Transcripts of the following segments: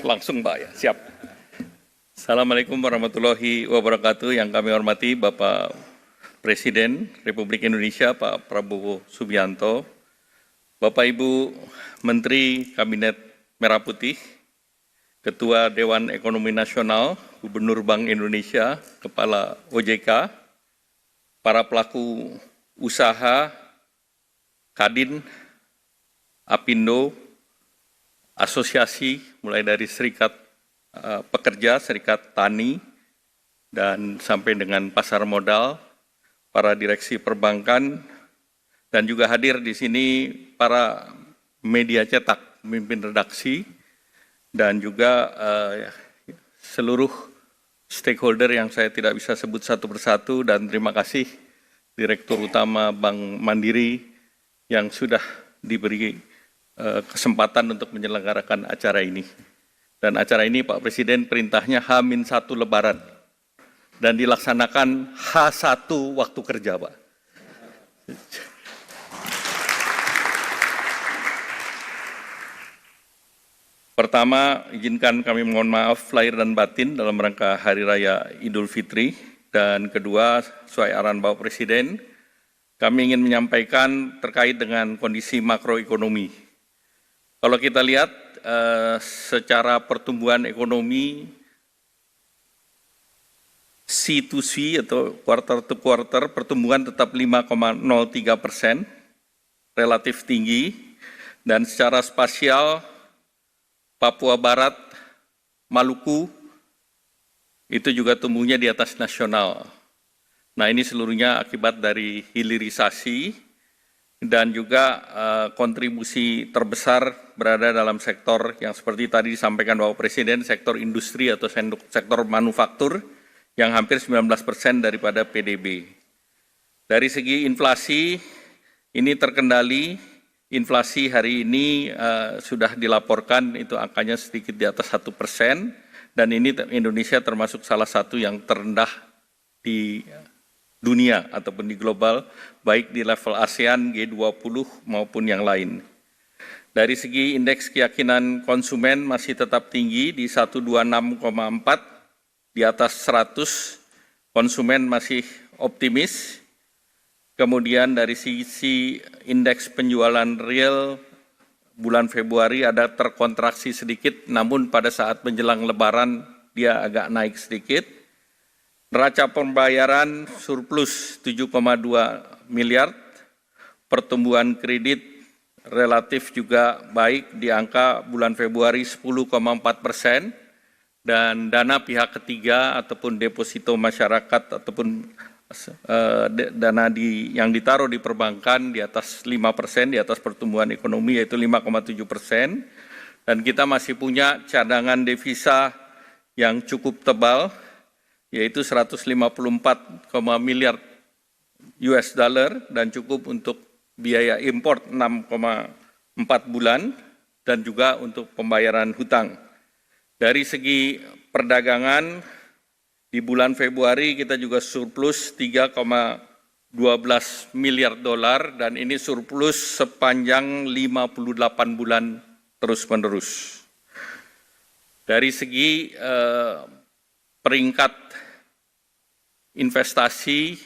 Langsung Pak ya, siap. Assalamualaikum warahmatullahi wabarakatuh. Yang kami hormati Bapak Presiden Republik Indonesia Pak Prabowo Subianto, Bapak Ibu Menteri Kabinet Merah Putih, Ketua Dewan Ekonomi Nasional, Gubernur Bank Indonesia, Kepala OJK, para pelaku usaha, Kadin, Apindo, asosiasi mulai dari serikat pekerja, serikat tani, dan sampai dengan pasar modal, para direksi perbankan, dan juga hadir di sini para media cetak, pemimpin redaksi, dan juga seluruh stakeholder yang saya tidak bisa sebut satu persatu, dan terima kasih Direktur Utama Bank Mandiri yang sudah diberi kesempatan untuk menyelenggarakan acara ini. Dan acara ini Pak Presiden perintahnya H-1 Lebaran dan dilaksanakan H1 waktu kerja, Pak. Pertama, izinkan kami mohon maaf lahir dan batin dalam rangka Hari Raya Idul Fitri. Dan kedua, sesuai arahan Bapak Presiden, kami ingin menyampaikan terkait dengan kondisi makroekonomi. Kalau kita lihat secara pertumbuhan ekonomi C2C atau quarter to quarter, pertumbuhan tetap 5,03%, relatif tinggi, dan secara spasial Papua Barat, Maluku, itu juga tumbuhnya di atas nasional. Nah, ini seluruhnya akibat dari hilirisasi dan juga kontribusi terbesar berada dalam sektor yang seperti tadi disampaikan Bapak Presiden, sektor industri atau sektor manufaktur yang hampir 19% daripada PDB. Dari segi inflasi, ini terkendali. Inflasi hari ini sudah dilaporkan itu angkanya sedikit di atas 1%, dan ini Indonesia termasuk salah satu yang terendah di dunia ataupun di global, baik di level ASEAN, G20 maupun yang lain. Dari segi indeks keyakinan konsumen masih tetap tinggi di 126,4, di atas 100, konsumen masih optimis. Kemudian dari sisi indeks penjualan real bulan Februari ada terkontraksi sedikit, namun pada saat menjelang Lebaran dia agak naik sedikit. Neraca pembayaran surplus 7,2 miliar, pertumbuhan kredit relatif juga baik di angka bulan Februari 10,4%, dan dana pihak ketiga ataupun deposito masyarakat ataupun dana yang ditaruh di perbankan di atas 5%, di atas pertumbuhan ekonomi yaitu 5,7%, dan kita masih punya cadangan devisa yang cukup tebal, yaitu 154 miliar US dollar dan cukup untuk biaya impor 6,4 bulan dan juga untuk pembayaran hutang. Dari segi perdagangan, di bulan Februari kita juga surplus 3,12 miliar dolar dan ini surplus sepanjang 58 bulan terus-menerus. Dari segi peringkat investasi,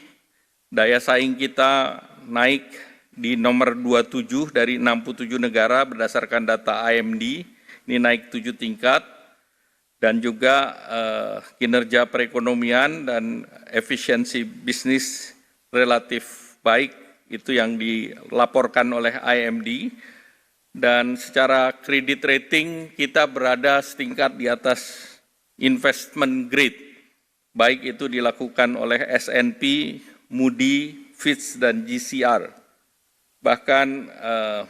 daya saing kita naik di nomor 27 dari 67 negara berdasarkan data IMD, ini naik 7 tingkat, dan juga kinerja perekonomian dan efisiensi bisnis relatif baik, itu yang dilaporkan oleh IMD, dan secara kredit rating kita berada setingkat di atas investment grade, baik itu dilakukan oleh S&P, Moody, Fitch, dan GCR. Bahkan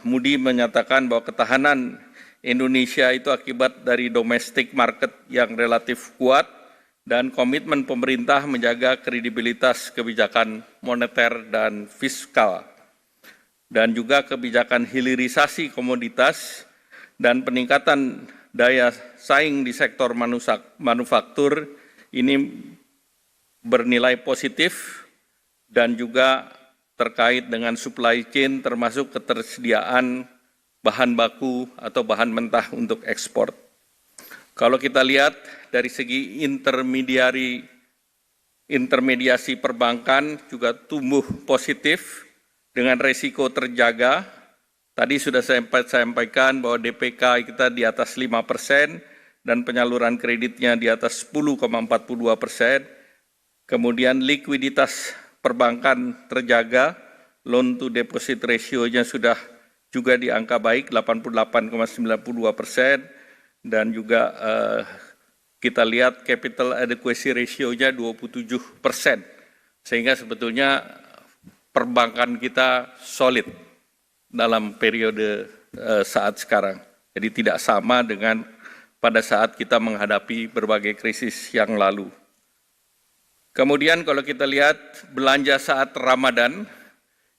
Moody menyatakan bahwa ketahanan Indonesia itu akibat dari domestic market yang relatif kuat dan komitmen pemerintah menjaga kredibilitas kebijakan moneter dan fiskal, dan juga kebijakan hilirisasi komoditas dan peningkatan daya saing di sektor manufaktur ini bernilai positif, dan juga terkait dengan supply chain termasuk ketersediaan bahan baku atau bahan mentah untuk ekspor. Kalau kita lihat dari segi intermediasi perbankan juga tumbuh positif dengan resiko terjaga. Tadi sudah saya sampaikan bahwa DPK kita di atas 5% dan penyaluran kreditnya di atas 10,42%. Kemudian likuiditas perbankan terjaga, loan to deposit ratio-nya sudah juga di angka baik 88,92%, dan juga kita lihat capital adequacy ratio-nya 27%, sehingga sebetulnya perbankan kita solid dalam periode saat sekarang. Jadi tidak sama dengan pada saat kita menghadapi berbagai krisis yang lalu. Kemudian kalau kita lihat belanja saat Ramadan,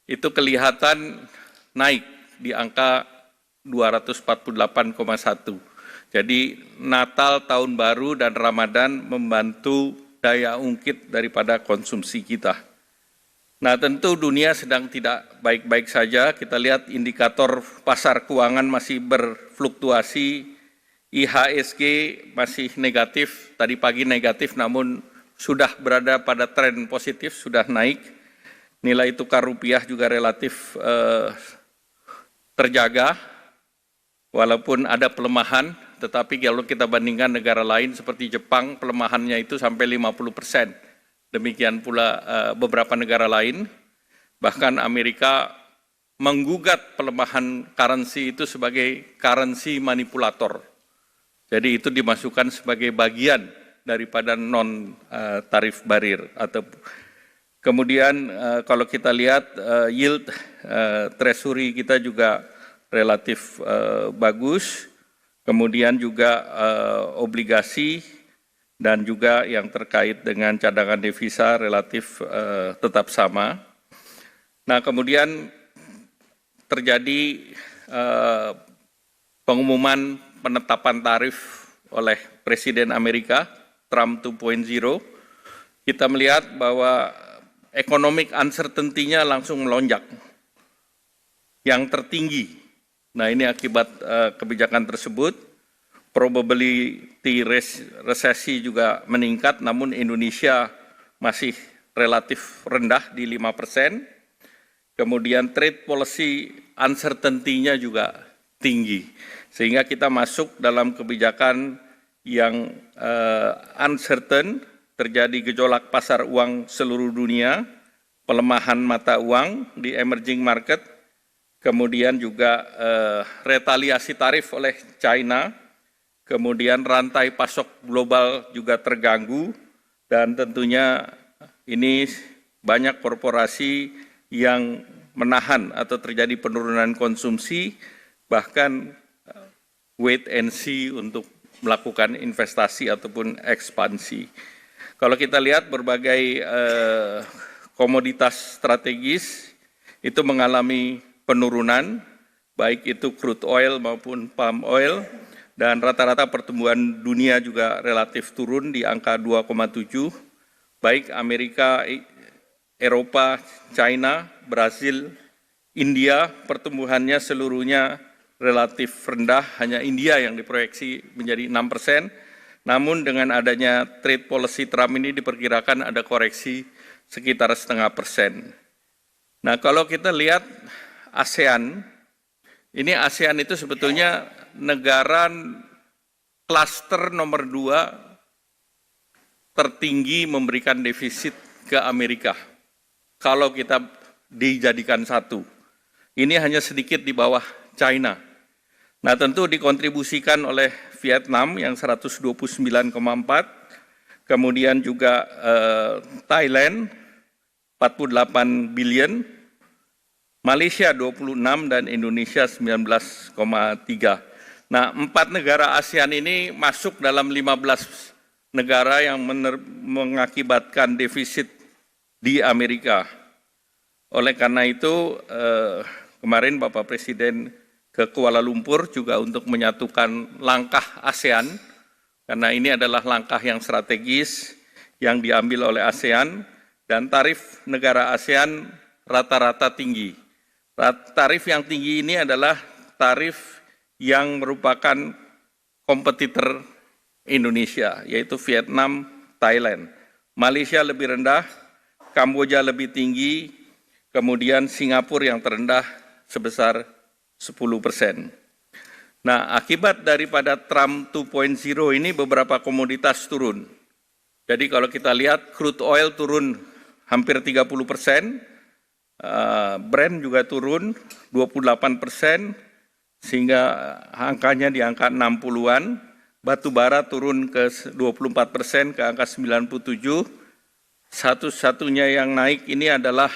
itu kelihatan naik di angka 248,1. Jadi Natal, Tahun Baru, dan Ramadan membantu daya ungkit daripada konsumsi kita. Nah, tentu dunia sedang tidak baik-baik saja. Kita lihat indikator pasar keuangan masih berfluktuasi, IHSG masih negatif, tadi pagi negatif namun sudah berada pada tren positif, sudah naik. Nilai tukar rupiah juga relatif terjaga, walaupun ada pelemahan, tetapi kalau kita bandingkan negara lain seperti Jepang, pelemahannya itu sampai 50%. Demikian pula beberapa negara lain, bahkan Amerika menggugat pelemahan currency itu sebagai currency manipulator. Jadi itu dimasukkan sebagai bagian daripada non-tarif barrier. Kemudian kalau kita lihat yield treasury kita juga relatif bagus, kemudian juga obligasi dan juga yang terkait dengan cadangan devisa relatif tetap sama. Nah, kemudian terjadi pengumuman penetapan tarif oleh Presiden Amerika, Trump 2.0. Kita melihat bahwa economic uncertainty-nya langsung melonjak, yang tertinggi. Nah, ini akibat kebijakan tersebut. Probability resesi juga meningkat, namun Indonesia masih relatif rendah di 5%. Kemudian trade policy uncertainty-nya juga tinggi, sehingga kita masuk dalam kebijakan yang uncertain, terjadi gejolak pasar uang seluruh dunia, pelemahan mata uang di emerging market, kemudian juga retaliasi tarif oleh China, kemudian rantai pasok global juga terganggu, dan tentunya ini banyak korporasi yang menahan atau terjadi penurunan konsumsi, bahkan wait and see untuk melakukan investasi ataupun ekspansi. Kalau kita lihat berbagai komoditas strategis itu mengalami penurunan, baik itu crude oil maupun palm oil, dan rata-rata pertumbuhan dunia juga relatif turun di angka 2,7, baik Amerika, Eropa, China, Brasil, India, pertumbuhannya seluruhnya relatif rendah, hanya India yang diproyeksi menjadi 6%, namun dengan adanya trade policy Trump ini diperkirakan ada koreksi sekitar 0,5%. Nah, kalau kita lihat ASEAN, ini ASEAN itu sebetulnya negara klaster nomor 2 tertinggi memberikan defisit ke Amerika. Kalau kita dijadikan satu, ini hanya sedikit di bawah China. Nah, tentu dikontribusikan oleh Vietnam yang 129,4, kemudian juga Thailand 48 billion, Malaysia 26 dan Indonesia 19,3. Nah, 4 negara ASEAN ini masuk dalam 15 negara yang mengakibatkan defisit di Amerika. Oleh karena itu, kemarin Bapak Presiden ke Kuala Lumpur juga untuk menyatukan langkah ASEAN, karena ini adalah langkah yang strategis yang diambil oleh ASEAN, dan tarif negara ASEAN rata-rata tinggi. Tarif yang tinggi ini adalah tarif yang merupakan kompetitor Indonesia, yaitu Vietnam, Thailand. Malaysia lebih rendah, Kamboja lebih tinggi, kemudian Singapura yang terendah sebesar 10%. Nah, akibat daripada Trump 2.0 ini beberapa komoditas turun. Jadi kalau kita lihat crude oil turun hampir 30%, Brent juga turun 28%, sehingga angkanya di angka 60-an, batu bara turun ke 24% ke angka 97%, satu-satunya yang naik ini adalah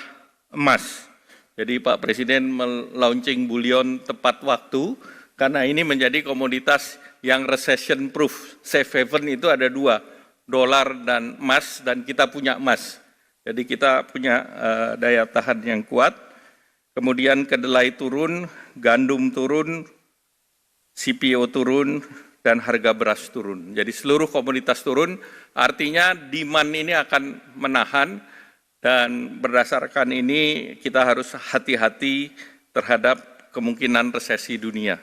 emas. Jadi Pak Presiden melaunching bullion tepat waktu, karena ini menjadi komoditas yang recession proof. Safe haven itu ada dua, dolar dan emas, dan kita punya emas. Jadi kita punya daya tahan yang kuat. Kemudian kedelai turun, gandum turun, CPO turun, dan harga beras turun. Jadi seluruh komoditas turun, artinya demand ini akan menahan, dan berdasarkan ini kita harus hati-hati terhadap kemungkinan resesi dunia.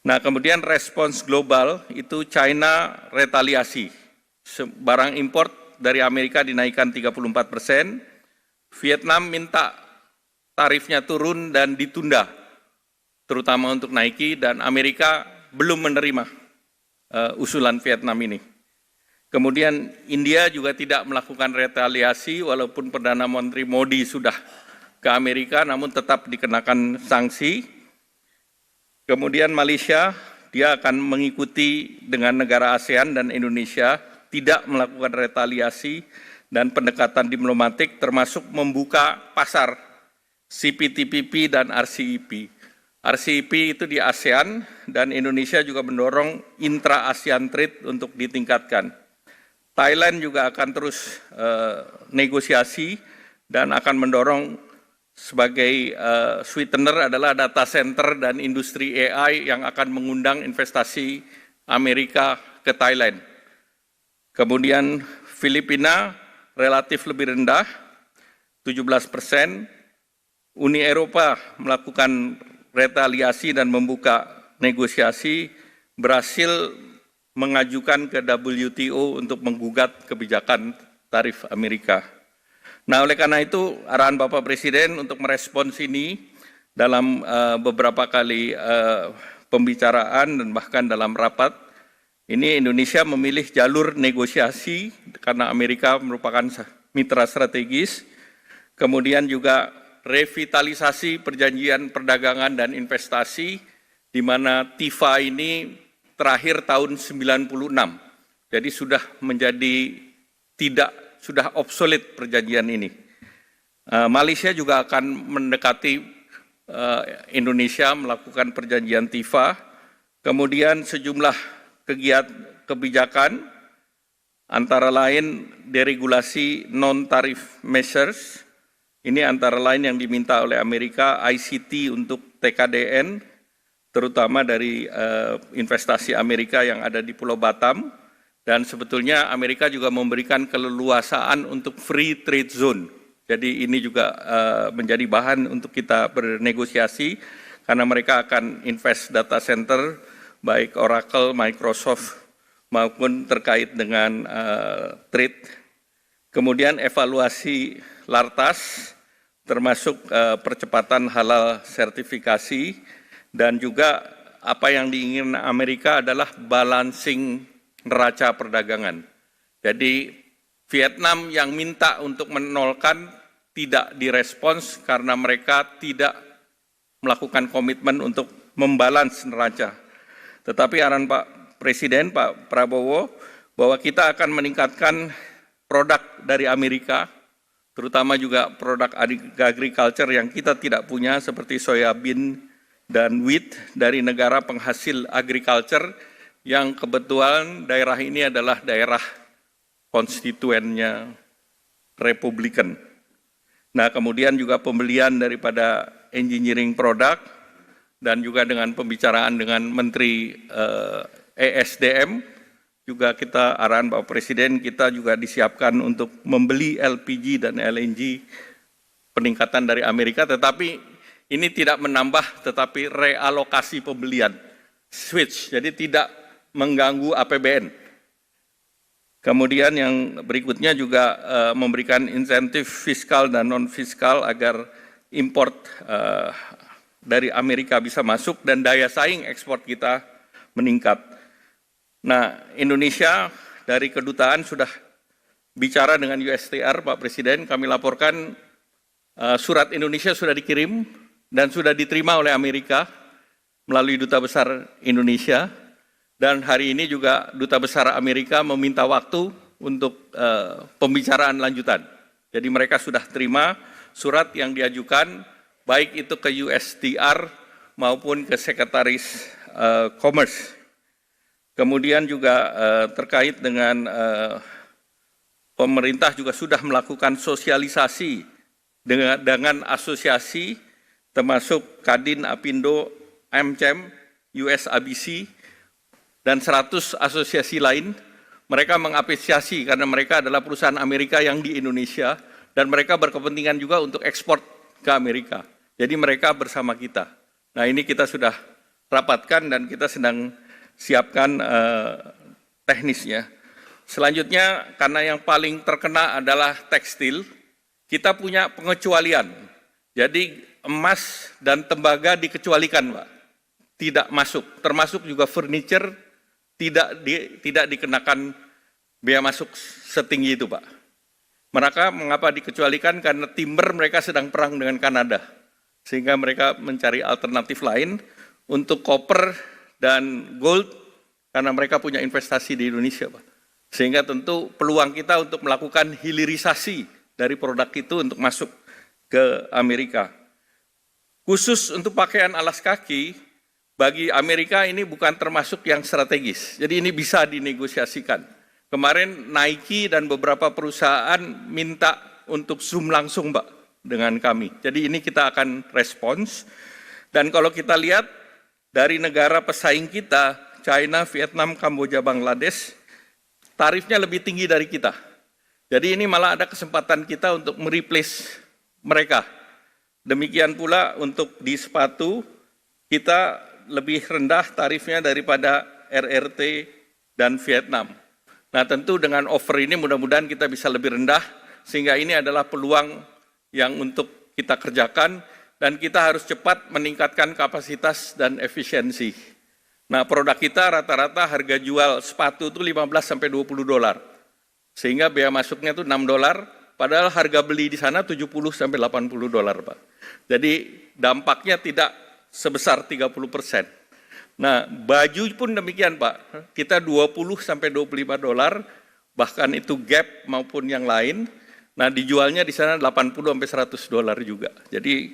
Nah, kemudian respons global itu China retaliasi. Barang import dari Amerika dinaikkan 34%, Vietnam minta tarifnya turun dan ditunda, terutama untuk Nike, dan Amerika belum menerima usulan Vietnam ini. Kemudian India juga tidak melakukan retaliasi, walaupun Perdana Menteri Modi sudah ke Amerika, namun tetap dikenakan sanksi. Kemudian Malaysia, dia akan mengikuti dengan negara ASEAN dan Indonesia, tidak melakukan retaliasi dan pendekatan diplomatik, termasuk membuka pasar CPTPP dan RCEP. RCEP itu di ASEAN, dan Indonesia juga mendorong intra-ASEAN trade untuk ditingkatkan. Thailand juga akan terus negosiasi dan akan mendorong sebagai sweetener adalah data center dan industri AI yang akan mengundang investasi Amerika ke Thailand. Kemudian Filipina relatif lebih rendah, 17%. Uni Eropa melakukan retaliasi dan membuka negosiasi, berhasil mengajukan ke WTO untuk menggugat kebijakan tarif Amerika. Nah, oleh karena itu arahan Bapak Presiden untuk merespons ini dalam beberapa kali pembicaraan dan bahkan dalam rapat, ini Indonesia memilih jalur negosiasi karena Amerika merupakan mitra strategis, kemudian juga revitalisasi perjanjian perdagangan dan investasi, di mana TIFA ini terakhir tahun 96. Jadi sudah menjadi sudah obsolete perjanjian ini. Malaysia juga akan mendekati Indonesia melakukan perjanjian TIFA. Kemudian sejumlah kebijakan antara lain deregulasi non-tarif measures. Ini antara lain yang diminta oleh Amerika, ICT untuk TKDN, terutama dari investasi Amerika yang ada di Pulau Batam, dan sebetulnya Amerika juga memberikan keleluasaan untuk free trade zone. Jadi ini juga menjadi bahan untuk kita bernegosiasi, karena mereka akan invest data center, baik Oracle, Microsoft, maupun terkait dengan trade. Kemudian evaluasi Lartas, termasuk percepatan halal sertifikasi, dan juga apa yang diinginkan Amerika adalah balancing neraca perdagangan. Jadi Vietnam yang minta untuk menolkan tidak direspons karena mereka tidak melakukan komitmen untuk membalans neraca. Tetapi arahan Pak Presiden, Pak Prabowo, bahwa kita akan meningkatkan produk dari Amerika, terutama juga produk agriculture yang kita tidak punya seperti soybean dan wheat dari negara penghasil agriculture yang kebetulan daerah ini adalah daerah konstituennya Republikan. Nah, kemudian juga pembelian daripada engineering product dan juga dengan pembicaraan dengan Menteri ESDM, juga kita arahan Bapak Presiden, kita juga disiapkan untuk membeli LPG dan LNG peningkatan dari Amerika, tetapi ini tidak menambah, tetapi realokasi pembelian, switch. Jadi tidak mengganggu APBN. Kemudian yang berikutnya juga memberikan insentif fiskal dan non-fiskal agar import dari Amerika bisa masuk dan daya saing ekspor kita meningkat. Nah, Indonesia dari kedutaan sudah bicara dengan USTR, Pak Presiden, kami laporkan surat Indonesia sudah dikirim dan sudah diterima oleh Amerika melalui Duta Besar Indonesia. Dan hari ini juga Duta Besar Amerika meminta waktu untuk pembicaraan lanjutan. Jadi mereka sudah terima surat yang diajukan, baik itu ke USTR maupun ke Sekretaris Commerce. Kemudian juga terkait dengan pemerintah juga sudah melakukan sosialisasi dengan asosiasi termasuk Kadin, Apindo, AmCham, USABC, dan 100 asosiasi lain. Mereka mengapresiasi karena mereka adalah perusahaan Amerika yang di Indonesia dan mereka berkepentingan juga untuk ekspor ke Amerika. Jadi mereka bersama kita. Nah, ini kita sudah rapatkan dan kita sedang siapkan teknisnya. Selanjutnya, karena yang paling terkena adalah tekstil, kita punya pengecualian. Jadi emas dan tembaga dikecualikan, Pak. Tidak masuk, termasuk juga furniture tidak dikenakan bea masuk setinggi itu, Pak. Mengapa dikecualikan? Karena timber mereka sedang perang dengan Kanada, sehingga mereka mencari alternatif lain untuk koper dan gold, karena mereka punya investasi di Indonesia, Pak. Sehingga tentu peluang kita untuk melakukan hilirisasi dari produk itu untuk masuk ke Amerika. Khusus untuk pakaian alas kaki, bagi Amerika ini bukan termasuk yang strategis, jadi ini bisa dinegosiasikan. Kemarin Nike dan beberapa perusahaan minta untuk Zoom langsung, Pak, dengan kami. Jadi ini kita akan respons. Dan kalau kita lihat dari negara pesaing kita, China, Vietnam, Kamboja, Bangladesh, tarifnya lebih tinggi dari kita. Jadi ini malah ada kesempatan kita untuk mereplace mereka. Demikian pula untuk di sepatu, kita lebih rendah tarifnya daripada RRT dan Vietnam. Nah, tentu dengan offer ini mudah-mudahan kita bisa lebih rendah, sehingga ini adalah peluang yang untuk kita kerjakan, dan kita harus cepat meningkatkan kapasitas dan efisiensi. Nah, produk kita rata-rata harga jual sepatu itu 15-20 dolar, sehingga bea masuknya itu 6 dolar, padahal harga beli di sana 70-80 dolar, Pak. Jadi dampaknya tidak sebesar 30%. Nah, baju pun demikian, Pak. Kita 20-25 dolar, bahkan itu Gap maupun yang lain. Nah, dijualnya di sana 80-100 dolar juga. Jadi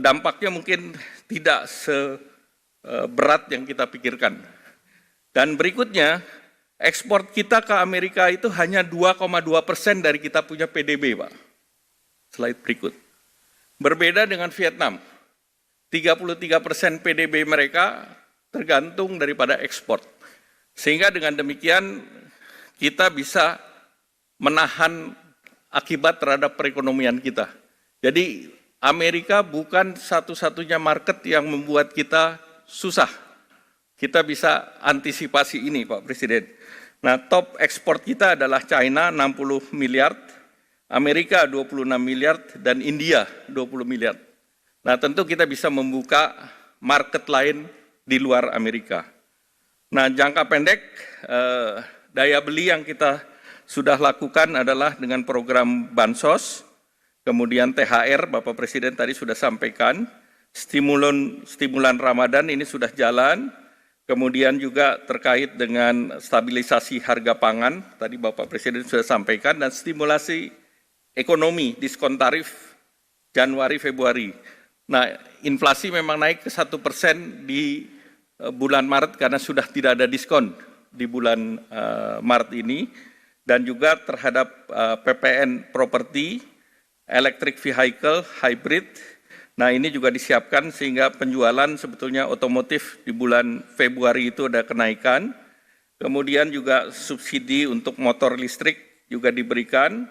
dampaknya mungkin tidak seberat yang kita pikirkan. Dan berikutnya, ekspor kita ke Amerika itu hanya 2,2% dari kita punya PDB, Pak. Slide berikut. Berbeda dengan Vietnam. 33% PDB mereka tergantung daripada ekspor. Sehingga dengan demikian kita bisa menahan akibat terhadap perekonomian kita. Jadi Amerika bukan satu-satunya market yang membuat kita susah. Kita bisa antisipasi ini, Pak Presiden. Nah, top ekspor kita adalah China 60 miliar, Amerika 26 miliar, dan India 20 miliar. Nah, tentu kita bisa membuka market lain di luar Amerika. Nah, jangka pendek, daya beli yang kita sudah lakukan adalah dengan program Bansos, kemudian THR, Bapak Presiden tadi sudah sampaikan, stimulan Ramadan ini sudah jalan, kemudian juga terkait dengan stabilisasi harga pangan, tadi Bapak Presiden sudah sampaikan, dan stimulasi ekonomi, diskon tarif Januari, Februari. Nah, inflasi memang naik ke 1% di bulan Maret karena sudah tidak ada diskon di bulan Maret ini, dan juga terhadap PPN properti, electric vehicle, hybrid. Nah, ini juga disiapkan sehingga penjualan sebetulnya otomotif di bulan Februari itu ada kenaikan. Kemudian juga subsidi untuk motor listrik juga diberikan.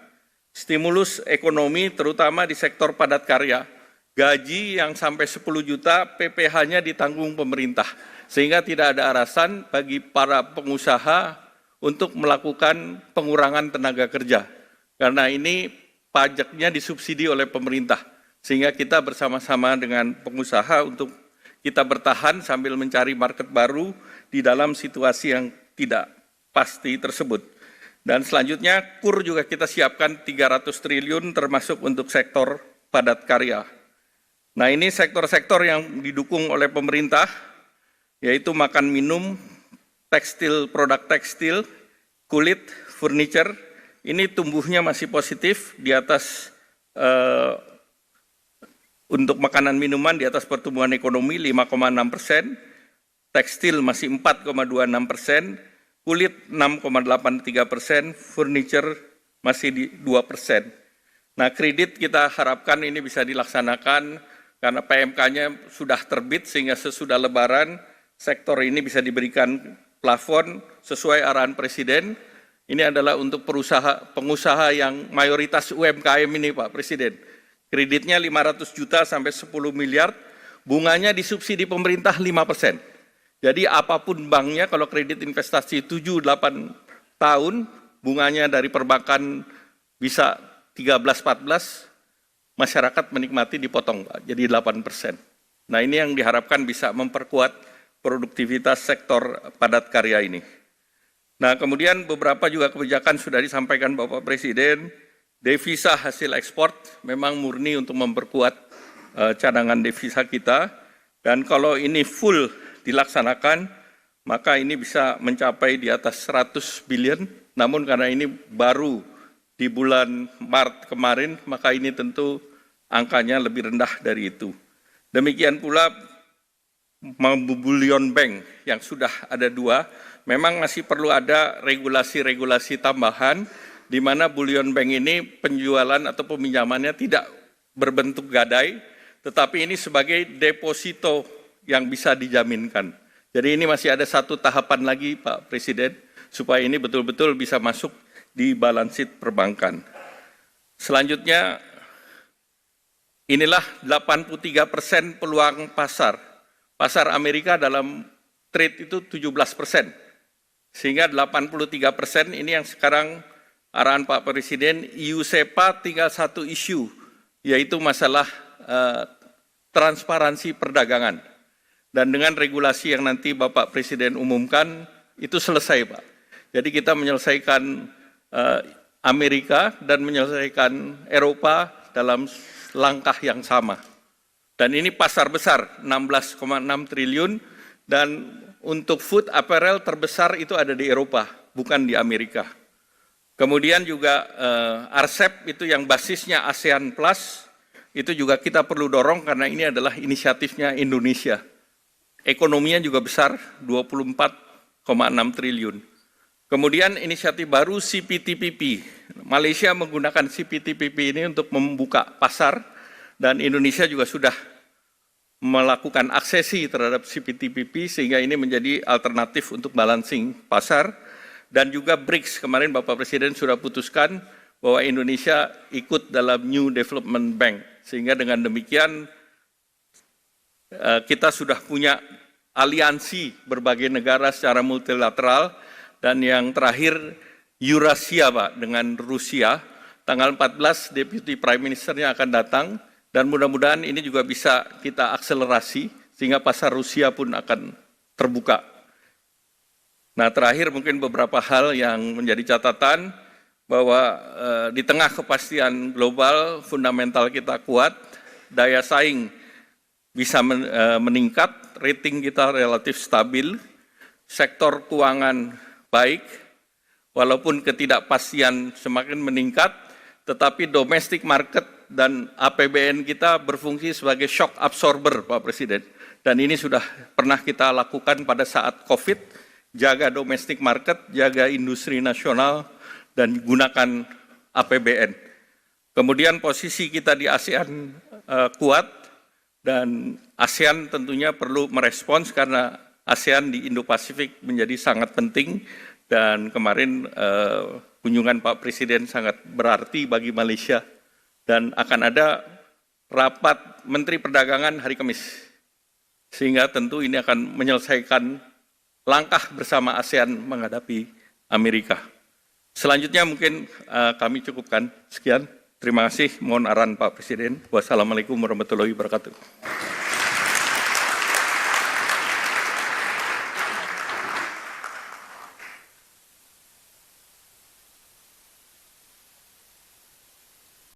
Stimulus ekonomi terutama di sektor padat karya. Gaji yang sampai 10 juta PPh-nya ditanggung pemerintah. Sehingga tidak ada alasan bagi para pengusaha untuk melakukan pengurangan tenaga kerja. Karena ini pajaknya disubsidi oleh pemerintah. Sehingga kita bersama-sama dengan pengusaha untuk kita bertahan sambil mencari market baru di dalam situasi yang tidak pasti tersebut. Dan selanjutnya KUR juga kita siapkan 300 triliun termasuk untuk sektor padat karya. Nah ini sektor-sektor yang didukung oleh pemerintah, yaitu makan minum, tekstil, produk tekstil, kulit, furniture, ini tumbuhnya masih positif di atas untuk makanan minuman di atas pertumbuhan ekonomi 5,6%, tekstil masih 4,26%, kulit 6,83%, furniture masih di 2%. Nah kredit kita harapkan ini bisa dilaksanakan karena PMK-nya sudah terbit sehingga sesudah Lebaran sektor ini bisa diberikan plafon sesuai arahan Presiden. Ini adalah untuk pengusaha yang mayoritas UMKM ini Pak Presiden. Kreditnya 500 juta sampai 10 miliar, bunganya disubsidi pemerintah 5%. Jadi apapun banknya kalau kredit investasi 7-8 tahun, bunganya dari perbankan bisa 13-14, masyarakat menikmati dipotong Pak, jadi 8%. Nah ini yang diharapkan bisa memperkuat produktivitas sektor padat karya ini. Nah kemudian beberapa juga kebijakan sudah disampaikan Bapak Presiden, devisa hasil ekspor memang murni untuk memperkuat cadangan devisa kita, dan kalau ini full dilaksanakan, maka ini bisa mencapai di atas 100 billion, namun karena ini baru di bulan Maret kemarin, maka ini tentu angkanya lebih rendah dari itu. Demikian pula bullion bank yang sudah ada 2, memang masih perlu ada regulasi-regulasi tambahan di mana bullion bank ini penjualan atau peminjamannya tidak berbentuk gadai, tetapi ini sebagai deposito yang bisa dijaminkan. Jadi ini masih ada satu tahapan lagi Pak Presiden, supaya ini betul-betul bisa masuk di balance sheet perbankan. Selanjutnya, inilah 83% peluang pasar. Pasar Amerika dalam trade itu 17%, sehingga 83% ini yang sekarang arahan Pak Presiden, EU SEPA tinggal satu isu, yaitu masalah transparansi perdagangan. Dan dengan regulasi yang nanti Bapak Presiden umumkan, itu selesai Pak. Jadi kita menyelesaikan Amerika dan menyelesaikan Eropa dalam langkah yang sama. Dan ini pasar besar, 16,6 triliun, dan untuk food apparel terbesar itu ada di Eropa, bukan di Amerika. Kemudian juga RCEP itu yang basisnya ASEAN Plus, itu juga kita perlu dorong karena ini adalah inisiatifnya Indonesia. Ekonominya juga besar, 24,6 triliun. Kemudian inisiatif baru CPTPP. Malaysia menggunakan CPTPP ini untuk membuka pasar, dan Indonesia juga sudah melakukan aksesi terhadap CPTPP sehingga ini menjadi alternatif untuk balancing pasar. Dan juga BRICS, kemarin Bapak Presiden sudah putuskan bahwa Indonesia ikut dalam New Development Bank. Sehingga dengan demikian kita sudah punya aliansi berbagai negara secara multilateral, dan yang terakhir Eurasia Pak dengan Rusia, tanggal 14 Deputy Prime Minister-nya akan datang, dan mudah-mudahan ini juga bisa kita akselerasi sehingga pasar Rusia pun akan terbuka. Nah terakhir mungkin beberapa hal yang menjadi catatan, bahwa di tengah kepastian global fundamental kita kuat, daya saing bisa meningkat, rating kita relatif stabil, sektor keuangan baik, walaupun ketidakpastian semakin meningkat, tetapi domestic market dan APBN kita berfungsi sebagai shock absorber Pak Presiden. Dan ini sudah pernah kita lakukan pada saat COVID, jaga domestic market, jaga industri nasional, dan gunakan APBN. Kemudian posisi kita di ASEAN kuat, dan ASEAN tentunya perlu merespons karena ASEAN di Indo-Pasifik menjadi sangat penting, dan kemarin kunjungan Pak Presiden sangat berarti bagi Malaysia, dan akan ada rapat Menteri Perdagangan hari Kamis. sehingga tentu ini akan menyelesaikan langkah bersama ASEAN menghadapi Amerika. Selanjutnya mungkin kami cukupkan. Sekian, terima kasih. Mohon arahan Pak Presiden. Wassalamualaikum warahmatullahi wabarakatuh.